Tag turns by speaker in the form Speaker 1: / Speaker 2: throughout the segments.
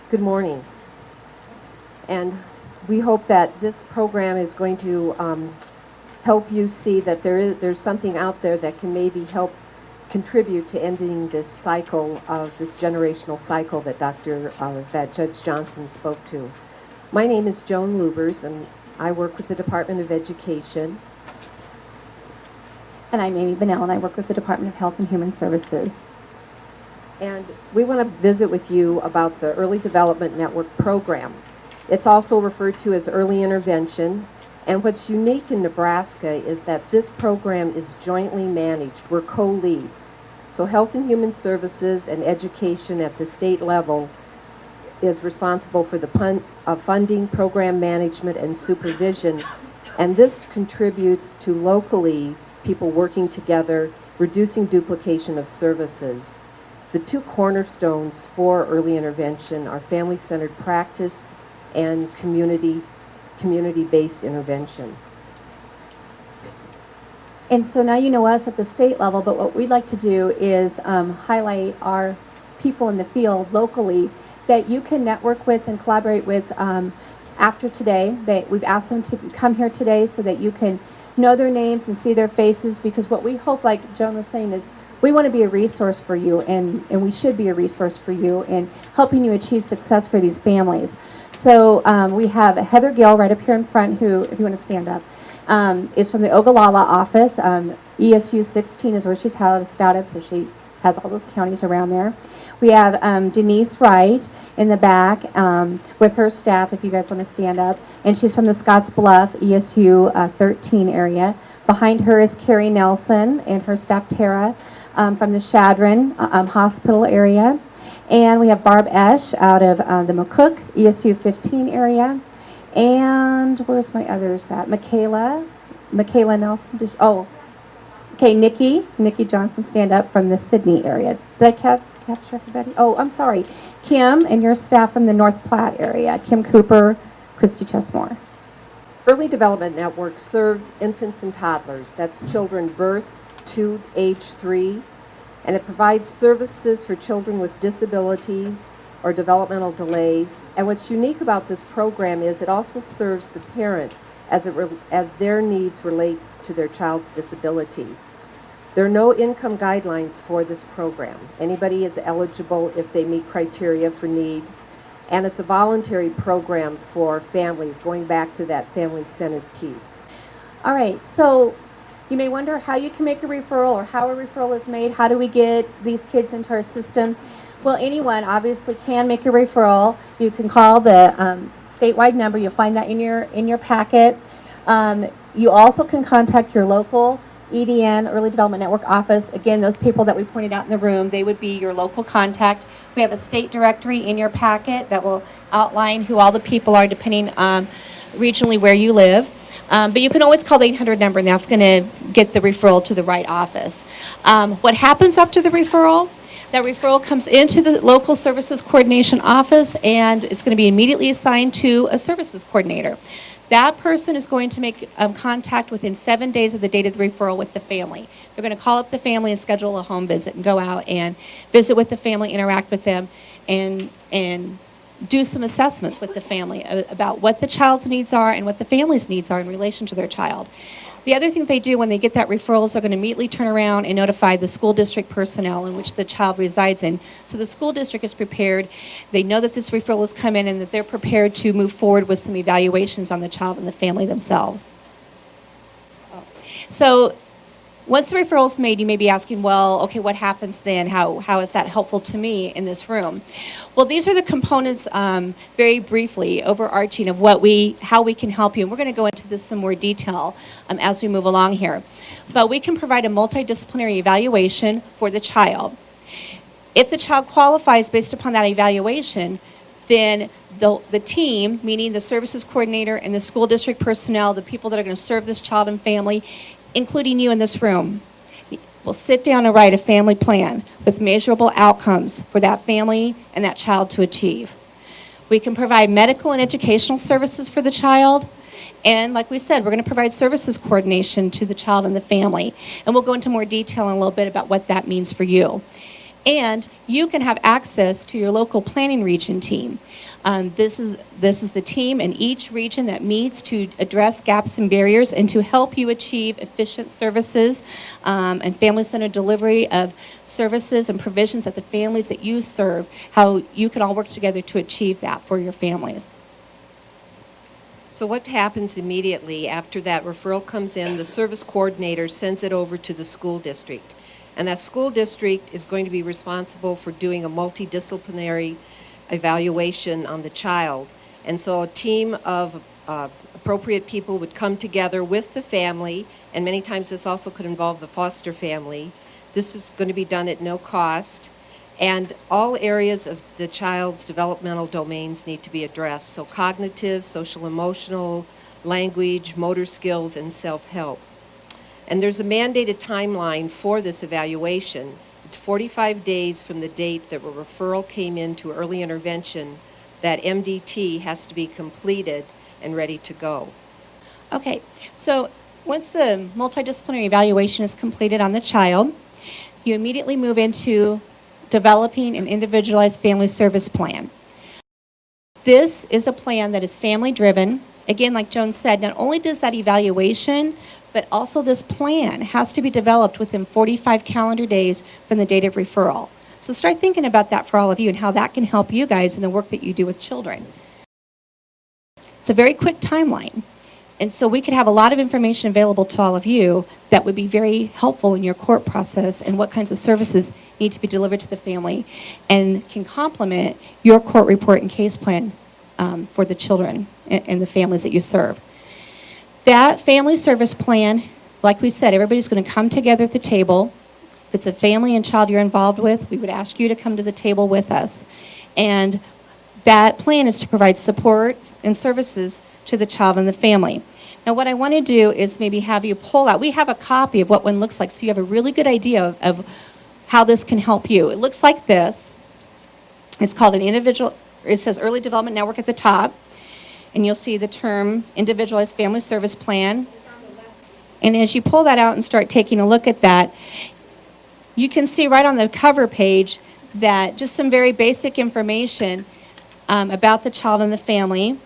Speaker 1: Good morning. And we hope that this program is going to help you see that there's something out there that can maybe help contribute to ending this cycle of this generational cycle that that Judge Johnson spoke to. My name is Joan Lubers, and I work with the Department of Education.
Speaker 2: And I'm Amy Bunnell, and I work with the Department of Health and Human Services.
Speaker 1: And we want to visit with you about the Early Development Network program. It's also referred to as early intervention. And what's unique in Nebraska is that this program is jointly managed. We're co-leads. So Health and Human Services and Education at the state level is responsible for the funding, program management, and supervision. And this contributes to locally people working together, reducing duplication of services. The two cornerstones for early intervention are family-centered practice and community-based intervention.
Speaker 2: And so now you know us at the state level, but what we'd like to do is highlight our people in the field locally that you can network with and collaborate with after today. We've asked them to come here today so that you can know their names and see their faces, because what we hope, like Joan was saying, is we want to be a resource for you, and we should be a resource for you in helping you achieve success for these families. So we have Heather Gill right up here in front, who, if you want to stand up, is from the Ogallala office. ESU 16 is where she's housed out of, so she has all those counties around there. We have Denise Wright in the back with her staff, if you guys want to stand up, and she's from the Scotts Bluff ESU 13 area. Behind her is Carrie Nelson and her staff Tara from the Shadron Hospital area. And we have Barb Esch out of the McCook ESU 15 area. And where's my others at? Michaela Nelson. Okay, Nikki Johnson, stand up from the Sydney area. Did I capture everybody? Oh, I'm sorry. Kim and your staff from the North Platte area. Kim Cooper, Christy Chesmore.
Speaker 1: Early Development Network serves infants and toddlers. That's children birth to age 3. And it provides services for children with disabilities or developmental delays. And what's unique about this program is it also serves the parent as their needs relate to their child's disability. There are no income guidelines for this program. Anybody is eligible if they meet criteria for need. And it's a voluntary program for families, going back to that family-centered piece.
Speaker 2: All right, so you may wonder how you can make a referral or how a referral is made. How do we get these kids into our system? Well, anyone obviously can make a referral. You can call the statewide number. You'll find that in your packet. You also can contact your local EDN, Early Development Network office. Again, those people that we pointed out in the room, they would be your local contact. We have a state directory in your packet that will outline who all the people are depending on regionally where you live. But you can always call the 800 number, and that's going to get the referral to the right office. What happens after the referral? That referral comes into the local services coordination office and is going to be immediately assigned to a services coordinator. That person is going to make contact within 7 days of the date of the referral with the family. They're going to call up the family and schedule a home visit and go out and visit with the family, interact with them, and do some assessments with the family about what the child's needs are and what the family's needs are in relation to their child. The other thing they do when they get that referral is they're going to immediately turn around and notify the school district personnel in which the child resides in. So the school district is prepared. They know that this referral has come in and that they're prepared to move forward with some evaluations on the child and the family themselves. So once the referral is made, you may be asking, well, okay, what happens then? How is that helpful to me in this room? Well, these are the components, very briefly, overarching of how we can help you. And we're going to go into this some more detail as we move along here. But we can provide a multidisciplinary evaluation for the child. If the child qualifies based upon that evaluation, then the team, meaning the services coordinator and the school district personnel, the people that are going to serve this child and family, including you in this room, will sit down and write a family plan with measurable outcomes for that family and that child to achieve. We can provide medical and educational services for the child. And like we said, we're going to provide services coordination to the child and the family. And we'll go into more detail in a little bit about what that means for you. And you can have access to your local planning region team. This is the team in each region that meets to address gaps and barriers and to help you achieve efficient services and family-centered delivery of services and provisions that the families that you serve, how you can all work together to achieve that for your families.
Speaker 1: So what happens immediately after that referral comes in, the service coordinator sends it over to the school district. And that school district is going to be responsible for doing a multidisciplinary evaluation on the child. And so a team of appropriate people would come together with the family, and many times this also could involve the foster family. This is going to be done at no cost. And all areas of the child's developmental domains need to be addressed. So cognitive, social emotional, language, motor skills, and self-help. And there's a mandated timeline for this evaluation. It's 45 days from the date that a referral came into early intervention. That MDT has to be completed and ready to go.
Speaker 2: Okay, so once the multidisciplinary evaluation is completed on the child, you immediately move into developing an individualized family service plan. This is a plan that is family driven. Again, like Joan said, not only does that evaluation, but also this plan has to be developed within 45 calendar days from the date of referral. So start thinking about that for all of you and how that can help you guys in the work that you do with children. It's a very quick timeline. And so we could have a lot of information available to all of you that would be very helpful in your court process and what kinds of services need to be delivered to the family and can complement your court report and case plan for the children and the families that you serve. That family service plan, like we said, everybody's going to come together at the table. If it's a family and child you're involved with, we would ask you to come to the table with us. And that plan is to provide support and services to the child and the family. Now what I want to do is maybe have you pull out, we have a copy of what one looks like so you have a really good idea of how this can help you. It looks like this. It's called an individual, it says Early Development Network at the top, and you'll see the term Individualized Family Service Plan. And as you pull that out and start taking a look at that, you can see right on the cover page that just some very basic information about the child and the family,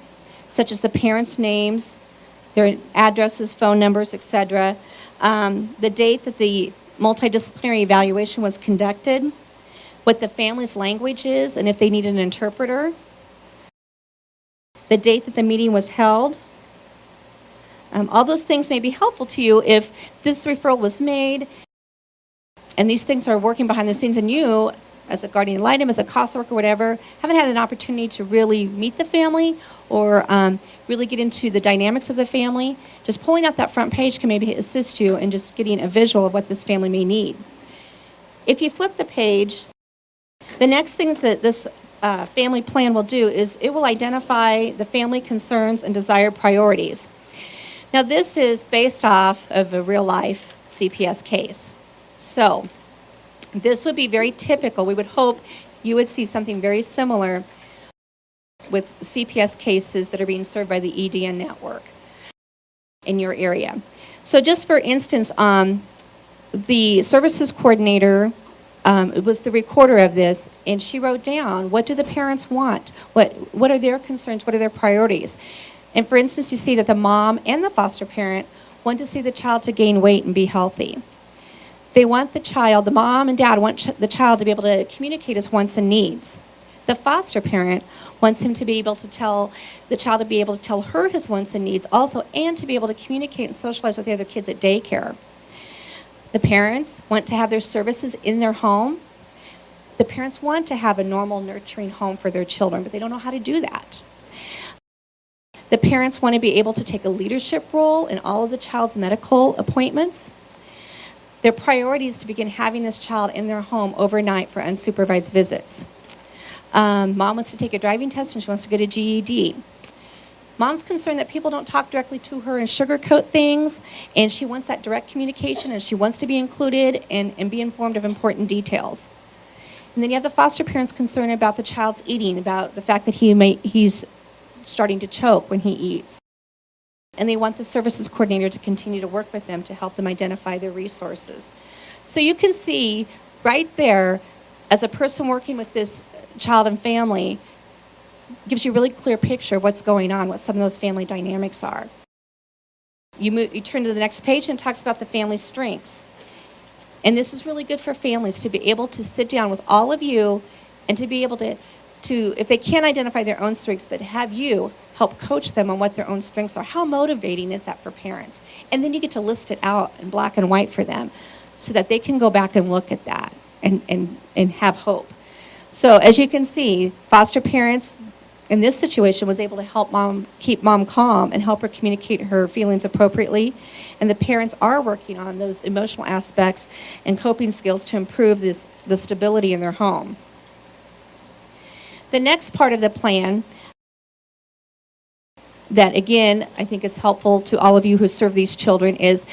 Speaker 2: such as the parents' names, their addresses, phone numbers, etc., the date that the multidisciplinary evaluation was conducted, what the family's language is, and if they need an interpreter, the date that the meeting was held. All those things may be helpful to you if this referral was made and these things are working behind the scenes and you, as a guardian ad litem, as a CASA worker, whatever, haven't had an opportunity to really meet the family or really get into the dynamics of the family. Just pulling out that front page can maybe assist you in just getting a visual of what this family may need. If you flip the page, the next thing that this family plan will do is it will identify the family concerns and desired priorities. Now this is based off of a real-life CPS case. So this would be very typical. We would hope you would see something very similar with CPS cases that are being served by the EDN network in your area. So just for instance, the services coordinator was the recorder of this, and she wrote down, what do the parents want? What are their concerns? What are their priorities? And for instance, you see that the mom and the foster parent want to see the child to gain weight and be healthy. They want the child, the mom and dad want the child to be able to communicate his wants and needs. The foster parent wants him to be able to tell the child to be able to tell her his wants and needs also, and to be able to communicate and socialize with the other kids at daycare. The parents want to have their services in their home. The parents want to have a normal, nurturing home for their children, but they don't know how to do that. The parents want to be able to take a leadership role in all of the child's medical appointments. Their priority is to begin having this child in their home overnight for unsupervised visits. Mom wants to take a driving test and she wants to get a GED. Mom's concerned that people don't talk directly to her and sugarcoat things, and she wants that direct communication, and she wants to be included and be informed of important details. And then you have the foster parent's concern about the child's eating, about the fact that he's starting to choke when he eats. And they want the services coordinator to continue to work with them to help them identify their resources. So you can see right there as a person working with this child and family, gives you a really clear picture of what's going on, what some of those family dynamics are. You turn to the next page and it talks about the family strengths. And this is really good for families to be able to sit down with all of you and to be able to if they can't identify their own strengths, but have you help coach them on what their own strengths are. How motivating is that for parents? And then you get to list it out in black and white for them so that they can go back and look at that and have hope. So as you can see, foster parents in this situation was able to help keep mom calm and help her communicate her feelings appropriately. And the parents are working on those emotional aspects and coping skills to improve the stability in their home. The next part of the plan that, again, I think is helpful to all of you who serve these children is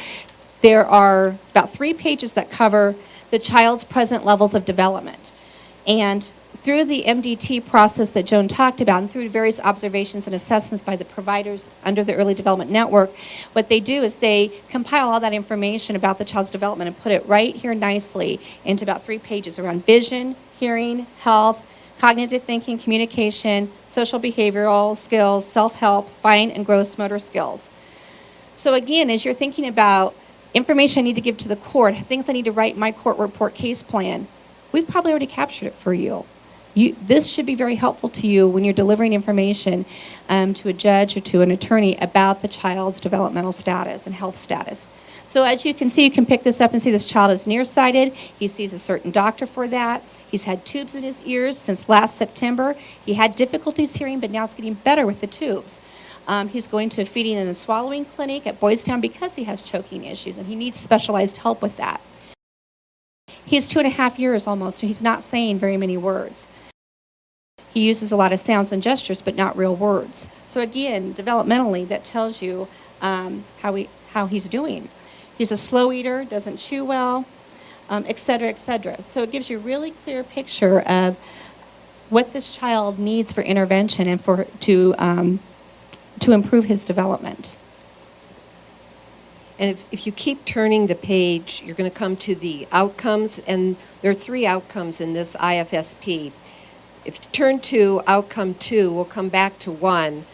Speaker 2: there are about 3 pages that cover the child's present levels of development. And through the MDT process that Joan talked about and through various observations and assessments by the providers under the Early Development Network, what they do is they compile all that information about the child's development and put it right here nicely into about 3 pages around vision, hearing, health, cognitive thinking, communication, social behavioral skills, self-help, fine and gross motor skills. So again, as you're thinking about information I need to give to the court, things I need to write in my court report case plan, we've probably already captured it for you. This should be very helpful to you when you're delivering information to a judge or to an attorney about the child's developmental status and health status. So as you can see, you can pick this up and see this child is nearsighted. He sees a certain doctor for that. He's had tubes in his ears since last September. He had difficulties hearing, but now it's getting better with the tubes. He's going to a feeding and swallowing clinic at Boys Town because he has choking issues, and he needs specialized help with that. He's 2.5 years almost, and he's not saying very many words. He uses a lot of sounds and gestures, but not real words. So again, developmentally, that tells you how he's doing. He's a slow eater, doesn't chew well, et cetera, et cetera. So it gives you a really clear picture of what this child needs for intervention and to improve his development.
Speaker 1: And if you keep turning the page, you're going to come to the outcomes, and there are 3 outcomes in this IFSP. If you turn to outcome 2, we'll come back to 1.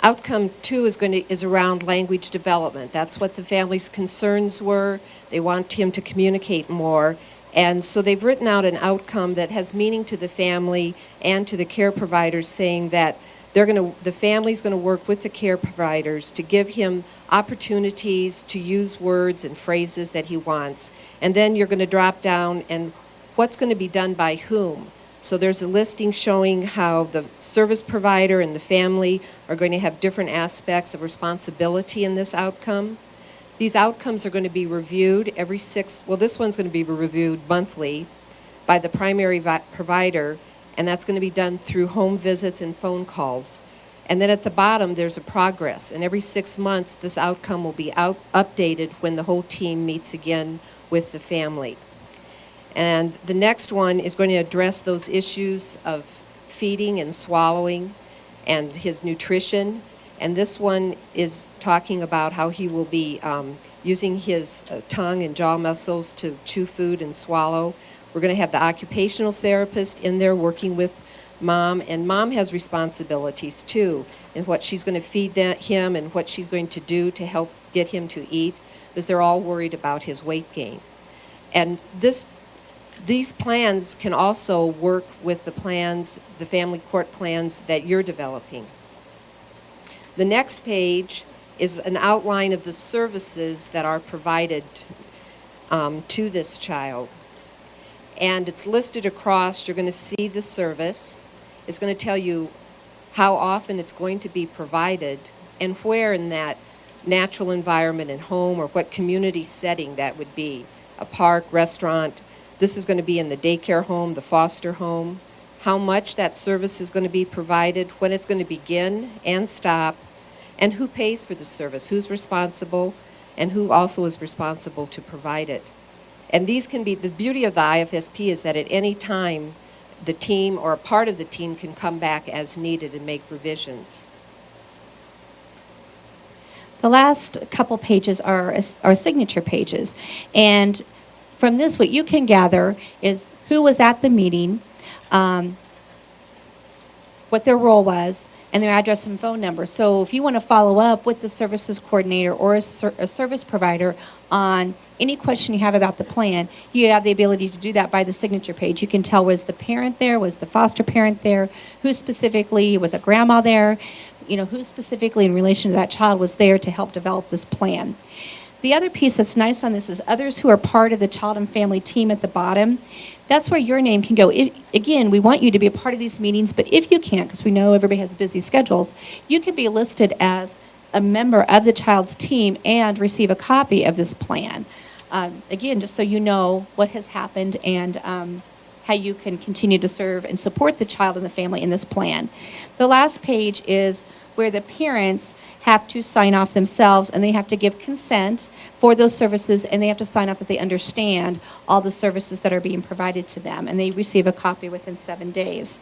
Speaker 1: Outcome 2 is around language development. That's what the family's concerns were. They want him to communicate more. And so they've written out an outcome that has meaning to the family and to the care providers, saying that the family's going to work with the care providers to give him opportunities to use words and phrases that he wants. And then you're going to drop down and what's going to be done by whom. So there's a listing showing how the service provider and the family are going to have different aspects of responsibility in this outcome. These outcomes are going to be reviewed this one's going to be reviewed monthly by the primary provider, and that's going to be done through home visits and phone calls. And then at the bottom, there's a progress, and every 6 months, this outcome will be updated when the whole team meets again with the family. And the next one is going to address those issues of feeding and swallowing and his nutrition. And this one is talking about how he will be using his tongue and jaw muscles to chew food and swallow. We're going to have the occupational therapist in there working with mom, and mom has responsibilities too in what she's going to feed him and what she's going to do to help get him to eat, because they're all worried about his weight gain. And these plans can also work with the family court plans that you're developing. The next page is an outline of the services that are provided to this child. And it's listed across. You're going to see the service. It's going to tell you how often it's going to be provided and where in that natural environment and home, or what community setting that would be. A park, restaurant. This is going to be in the daycare home, the foster home. How much that service is going to be provided, when it's going to begin and stop, and who pays for the service, who's responsible, and who also is responsible to provide it. And these can be, the beauty of the IFSP is that at any time, the team or a part of the team can come back as needed and make revisions.
Speaker 2: The last couple pages are signature pages. And from this, what you can gather is who was at the meeting, what their role was, and their address and phone number. So if you want to follow up with the services coordinator or a service provider on any question you have about the plan, you have the ability to do that by the signature page. You can tell, was the parent there, was the foster parent there, who specifically, was a grandma there, who specifically in relation to that child was there to help develop this plan. The other piece that's nice on this is others who are part of the child and family team at the bottom. That's where your name can go. Again, we want you to be a part of these meetings, but if you can't, because we know everybody has busy schedules, you could be listed as a member of the child's team and receive a copy of this plan. Again, just so you know what has happened and how you can continue to serve and support the child and the family in this plan. The last page is where the parents have to sign off themselves, and they have to give consent for those services, and they have to sign off that they understand all the services that are being provided to them, and they receive a copy within 7 days.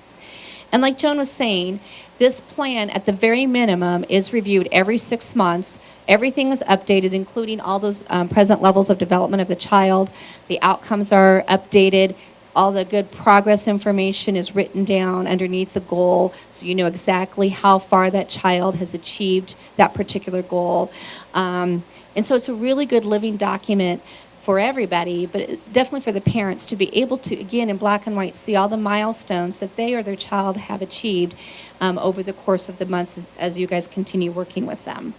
Speaker 2: And like Joan was saying, this plan at the very minimum is reviewed every 6 months. Everything is updated, including all those present levels of development of the child. The outcomes are updated. All the good progress information is written down underneath the goal, so you know exactly how far that child has achieved that particular goal. And so it's a really good living document for everybody, but definitely for the parents to be able to, again, in black and white, see all the milestones that they or their child have achieved over the course of the months as you guys continue working with them.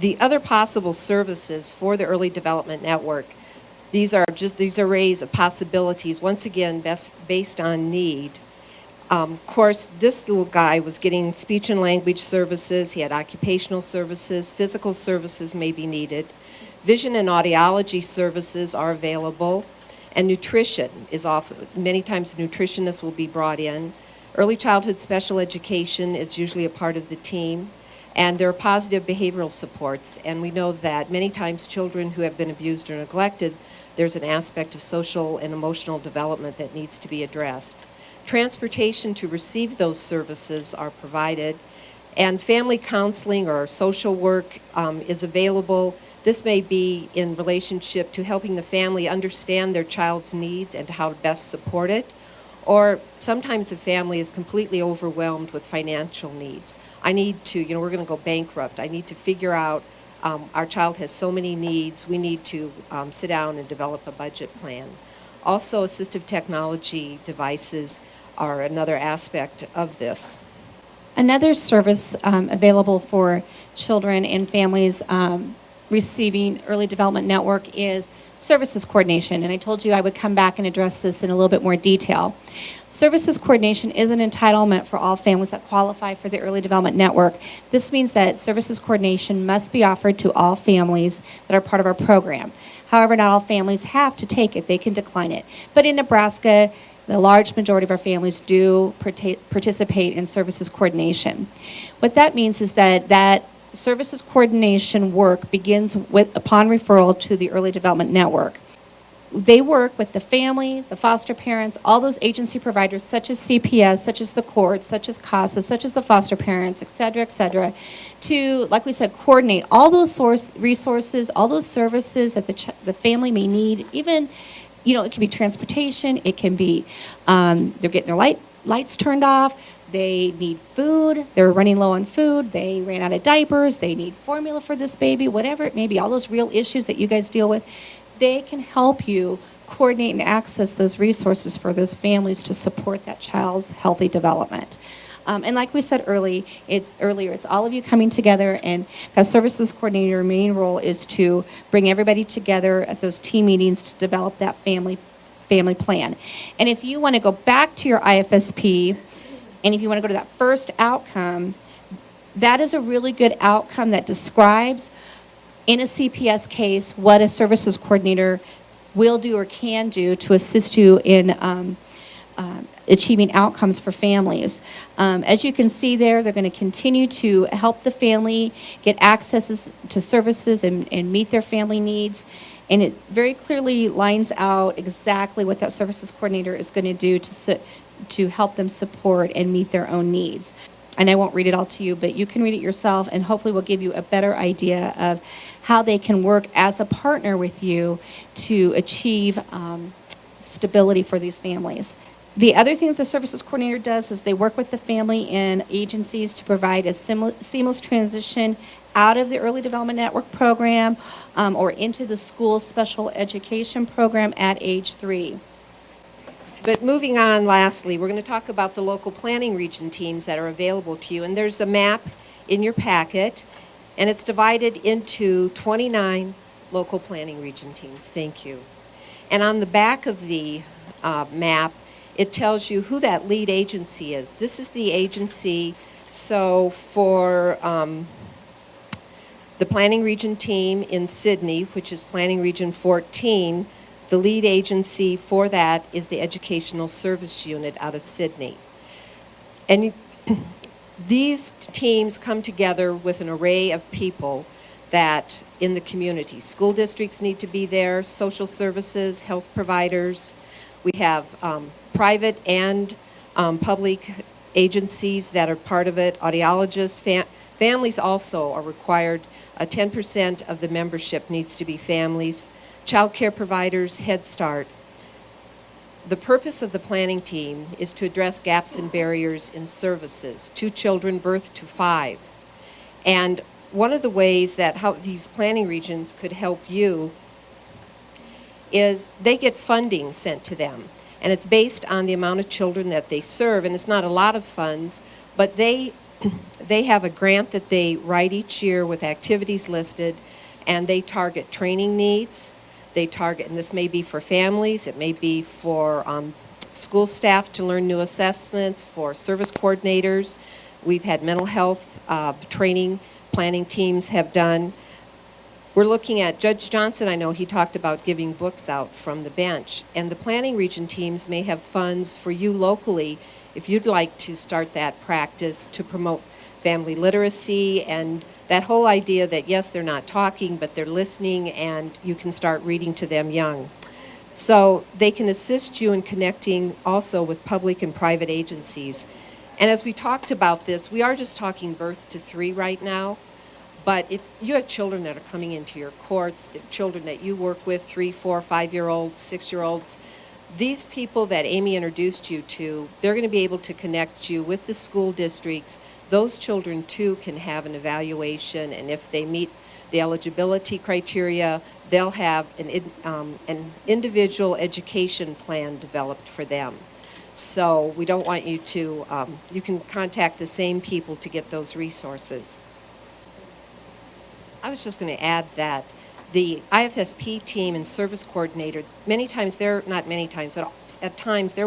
Speaker 1: The other possible services for the Early Development Network, these are arrays of possibilities, once again, based on need. Of course, this little guy was getting speech and language services. He had occupational services. Physical services may be needed. Vision and Audiology services are available. And nutrition is often, many times a nutritionist will be brought in. Early childhood special education is usually a part of the team. And there are positive behavioral supports. And we know that many times children who have been abused or neglected, there's an aspect of social and emotional development that needs to be addressed. Transportation to receive those services are provided, and family counseling or social work is available. This may be in relationship to helping the family understand their child's needs and how to best support it, or sometimes the family is completely overwhelmed with financial needs. I need to, we're going to go bankrupt. I need to figure out our child has so many needs. We need to sit down and develop a budget plan. Also, assistive technology devices are another aspect of this.
Speaker 2: Another service available for children and families receiving Early Development Network is services coordination. And I told you I would come back and address this in a little bit more detail. Services coordination is an entitlement for all families that qualify for the Early Development Network. This means that services coordination must be offered to all families that are part of our program. However, not all families have to take it. They can decline it. But in Nebraska, the large majority of our families do participate in services coordination. What that means is that services coordination work begins upon referral to the Early Development Network. They work with the family, the foster parents, all those agency providers such as CPS, such as the courts, such as CASA, such as the foster parents, et cetera, to, like we said, coordinate all those resources, all those services that the family may need. Even, it can be transportation, it can be they're getting their lights turned off, they need food, they're running low on food, they ran out of diapers, they need formula for this baby, whatever it may be, all those real issues that you guys deal with. They can help you coordinate and access those resources for those families to support that child's healthy development. And like we said earlier, it's all of you coming together, and as services coordinator, main role is to bring everybody together at those team meetings to develop that family plan. And if you want to go back to your IFSP, and if you want to go to that first outcome, that is a really good outcome that describes in a CPS case what a services coordinator will do or can do to assist you in achieving outcomes for families. As you can see there, they're going to continue to help the family get access to services and meet their family needs. And it very clearly lines out exactly what that services coordinator is going to do to help them support and meet their own needs. And I won't read it all to you, but you can read it yourself, and hopefully will give you a better idea of how they can work as a partner with you to achieve stability for these families. The other thing that the services coordinator does is they work with the family and agencies to provide a seamless transition out of the early development network program or into the school special education program at age 3.
Speaker 1: But moving on, lastly, we're going to talk about the local planning region teams that are available to you. And there's a map in your packet, and it's divided into 29 local planning region teams. Thank you. And on the back of the map, it tells you who that lead agency is. This is the agency, so for the planning region team in Sydney, which is planning region 14, the lead agency for that is the Educational Service Unit out of Sydney. And these teams come together with an array of people that in the community. School districts need to be there, social services, health providers. We have private and public agencies that are part of it, audiologists. Families also are required. 10% of the membership needs to be families. Child care providers, Head Start. The purpose of the planning team is to address gaps and barriers in services to children birth to 5. And one of the ways that how these planning regions could help you is they get funding sent to them. And it's based on the amount of children that they serve, and it's not a lot of funds, but they have a grant that they write each year with activities listed, and they target training needs. They target, and this may be for families, it may be for school staff to learn new assessments, for service coordinators. We've had mental health training planning teams have done. We're looking at Judge Johnson, I know he talked about giving books out from the bench, and the planning region teams may have funds for you locally if you'd like to start that practice to promote family literacy and that whole idea that yes, they're not talking, but they're listening, and you can start reading to them young. So they can assist you in connecting also with public and private agencies. And as we talked about this, we are just talking birth to 3 right now. But if you have children that are coming into your courts, the children that you work with, 3, 4, 5-year-olds, 6-year-olds, these people that Amy introduced you to, they're going to be able to connect you with the school districts. Those children, too, can have an evaluation, and if they meet the eligibility criteria, they'll have an individual education plan developed for them. So we don't want you to, you can contact the same people to get those resources. I was just going to add that the IFSP team and service coordinator, at times they're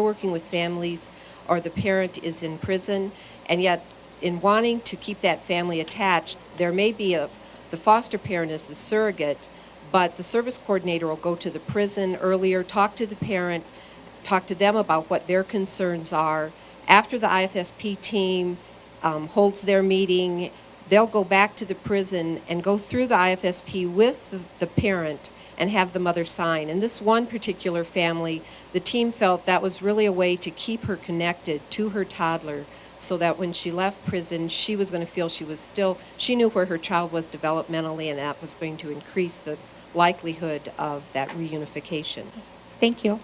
Speaker 1: working with families or the parent is in prison, and yet in wanting to keep that family attached, there may be the foster parent is the surrogate, but the service coordinator will go to the prison earlier, talk to the parent, talk to them about what their concerns are. After the IFSP team holds their meeting, they'll go back to the prison and go through the IFSP with the parent and have the mother sign. And this one particular family, the team felt that was really a way to keep her connected to her toddler so that when she left prison, she was going to feel she knew where her child was developmentally, and that was going to increase the likelihood of that reunification.
Speaker 2: Thank you.